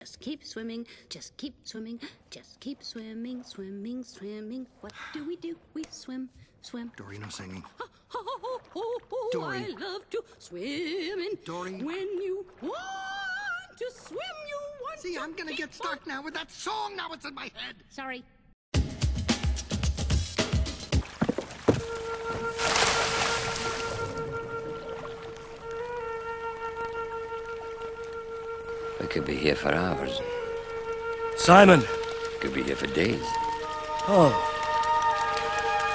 Just keep swimming, just keep swimming, just keep swimming, swimming, swimming. What do? We swim, swim. Dory, no singing. Dory. I love to swim in. Dory. When you want to swim, you want See, to I'm gonna get stuck now with that song. Now it's in my head. Sorry. We could be here for hours. Simon! Could be here for days. Oh.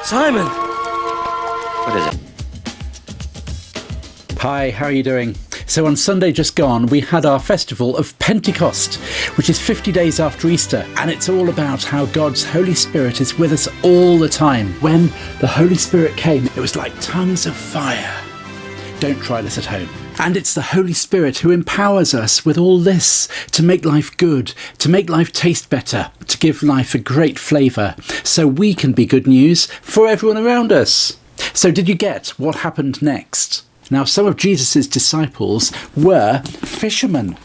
Simon! What is it? Hi, how are you doing? So on Sunday just gone, we had our festival of Pentecost, which is 50 days after Easter, and it's all about how God's Holy Spirit is with us all the time. When the Holy Spirit came, it was like tongues of fire. Don't try this at home. And it's the Holy Spirit who empowers us with all this to make life good, to make life taste better, to give life a great flavour, so we can be good news for everyone around us. So did you get what happened next? Now, some of Jesus' disciples were fishermen.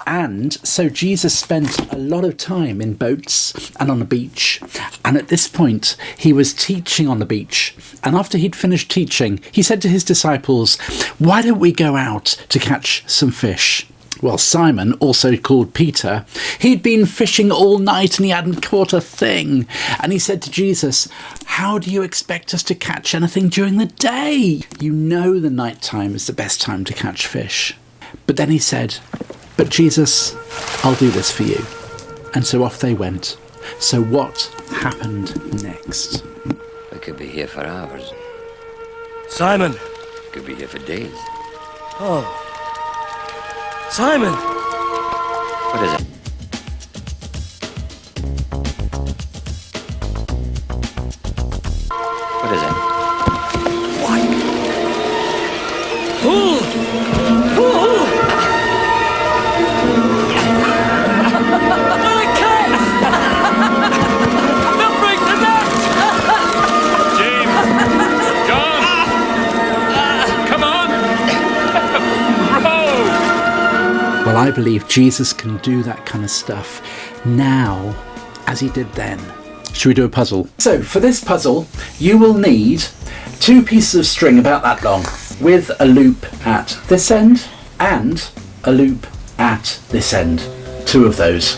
And so Jesus spent a lot of time in boats and on the beach. And at this point, he was teaching on the beach. And after he'd finished teaching, he said to his disciples, "Why don't we go out to catch some fish?" Well, Simon, also called Peter, he'd been fishing all night and he hadn't caught a thing. And he said to Jesus, "How do you expect us to catch anything during the day? You know the night time is the best time to catch fish." But then he said, "But Jesus, I'll do this for you." And so off they went. So what happened next? We could be here for hours. Simon! Could be here for days. Oh. Simon! What is it? What is it? What? Pull! Pull! I can't! They'll break the net! James! John! Come on! Row! Well, I believe Jesus can do that kind of stuff now as he did then. Should we do a puzzle? So for this puzzle, you will need 2 pieces of string about that long with a loop at this end and a loop at this end. 2 of those.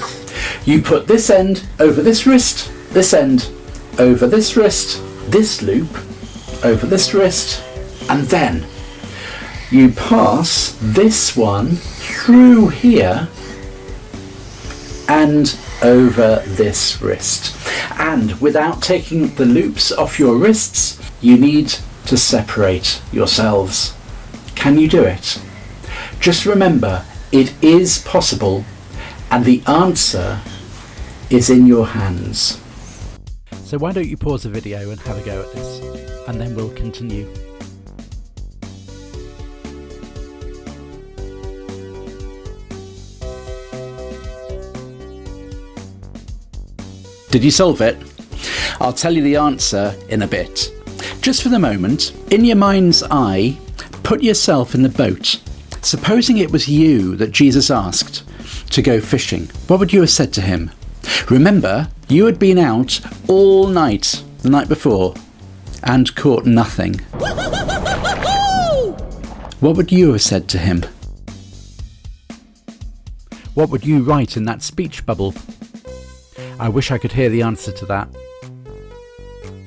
You put this end over this wrist, this end over this wrist, this loop over this wrist, and then you pass this one through here and over this wrist. And without taking the loops off your wrists, you need to separate yourselves. Can you do it? Just remember, it is possible, and the answer is in your hands. So why don't you pause the video and have a go at this, and then we'll continue. Did you solve it? I'll tell you the answer in a bit. Just for the moment, in your mind's eye, put yourself in the boat. Supposing it was you that Jesus asked to go fishing, what would you have said to him? Remember, you had been out all night the night before and caught nothing. What would you have said to him? What would you write in that speech bubble? I wish I could hear the answer to that.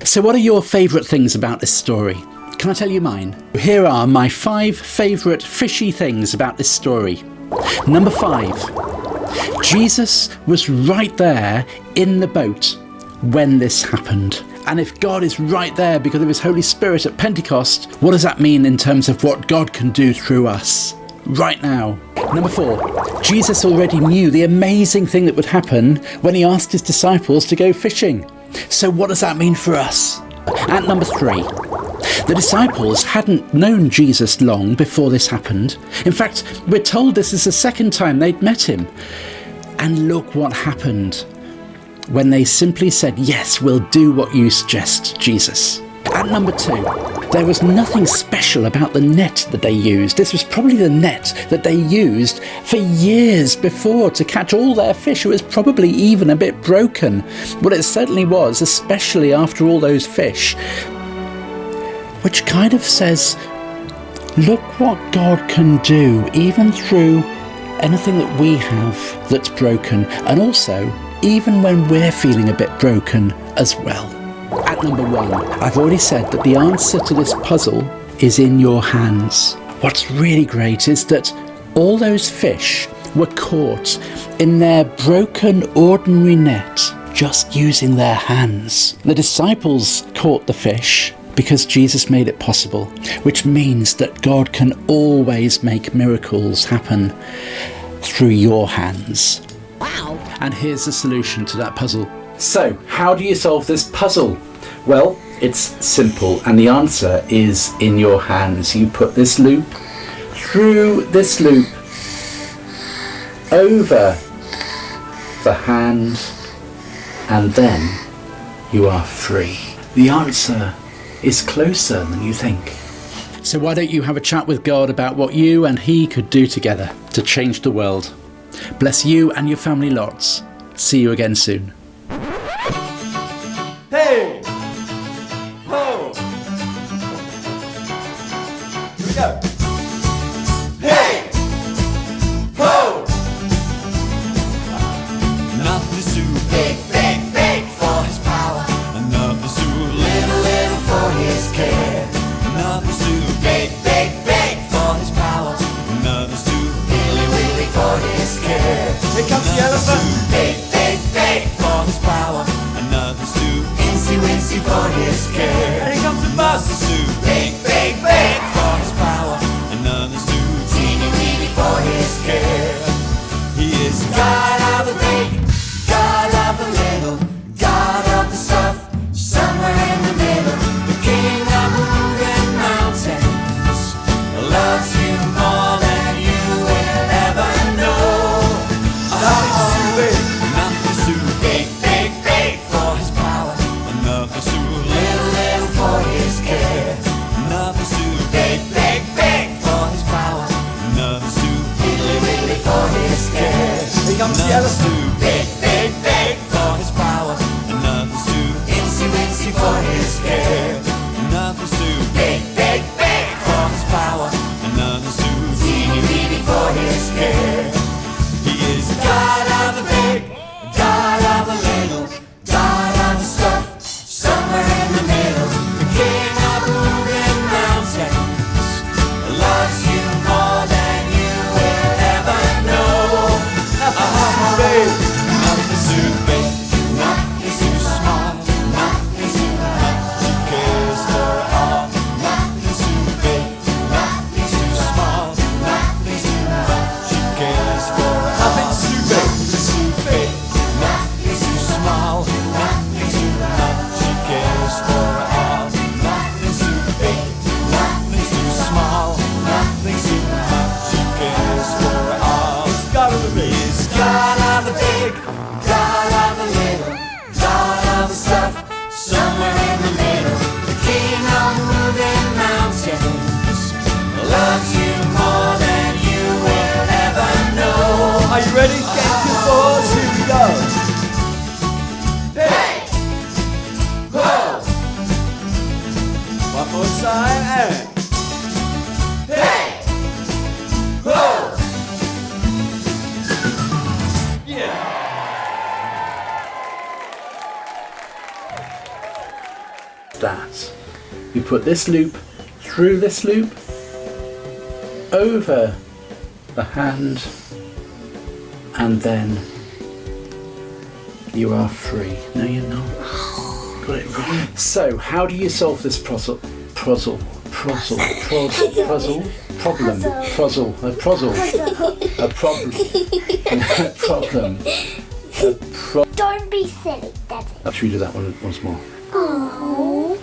So what are your favourite things about this story? Can I tell you mine? Here are my 5 favourite fishy things about this story. Number 5. Jesus was right there in the boat when this happened. And if God is right there because of his Holy Spirit at Pentecost, what does that mean in terms of what God can do through us right now? Number 4. Jesus already knew the amazing thing that would happen when he asked his disciples to go fishing. So what does that mean for us? And number 3. The disciples hadn't known Jesus long before this happened. In fact, we're told this is the second time they'd met him. And look what happened when they simply said, "Yes, we'll do what you suggest, Jesus." At number 2, there was nothing special about the net that they used. This was probably the net that they used for years before to catch all their fish. It was probably even a bit broken. Well, it certainly was, especially after all those fish. Which kind of says, look what God can do, even through anything that we have that's broken, and also even when we're feeling a bit broken as well. At number 1, I've already said that the answer to this puzzle is in your hands. What's really great is that all those fish were caught in their broken ordinary net just using their hands. The disciples caught the fish because Jesus made it possible, which means that God can always make miracles happen through your hands. Wow. And here's the solution to that puzzle. So, how do you solve this puzzle? Well, it's simple, and the answer is in your hands. You put this loop through this loop, over the hand, and then you are free. The answer is closer than you think. So why don't you have a chat with God about what you and He could do together to change the world? Bless you and your family lots. See you again soon. Hey! Ho! Here we go. Hey! Ho! Nothing's too big, big, big for His power. Nothing's too little, little for His care. Nothing's too big, big, big for His power. Nothing's too willy, willy for His care. Here comes the elephant. Big, big, big for His power. Nothing's too insy, wincy for His care. Here comes the bus. Nothing's too big, big, big for His power. Nothing's too teeny, weeny for His care. He is God of the big, God of the little, God of the stuff, somewhere in the middle. The King of moving mountains loves you more than you will ever know. Nothing's too big, nothing's too big, big, big for His power. Nothing's too little, little for His care. Nothing's too big, big, big for His power. Nothing's too wiggly, wiggly for His care. Here comes the elephant. Too big, big, big for His power. Nothing's too insy, wincy for His care. Nothing's too big, big, big for His power. Nothing's too teeny, weeny for His care. He is God of the big, God of the little, God of the stuff, somewhere in the middle. The King of moving mountains loves you more than you will ever know. Nothing's too big, nothing's too big, nothing's too small, nothing's too much. He cares for all. Nothing's too big, nothing's too small, nothing's too much. He cares for all. Nothing's too big, nothing's too small, nothing's too much. He cares for all. Nothing's too big, nothing's too small, nothing's too much. He cares for all. It's God of the big. He's God of the big, God of the little, God of the stuff, somewhere in the middle. The King of moving mountains loves you more than you will ever know. Are you ready? Get your thoughts. Here we go. Hey! Ho! One more time and hey! Ho! Yeah! That. You put this loop through this loop, over the hand, and then you are free. No, you're not. Got it wrong. So, how do you solve this problem? Don't be silly, Daddy. Should we do that one once more? Oh.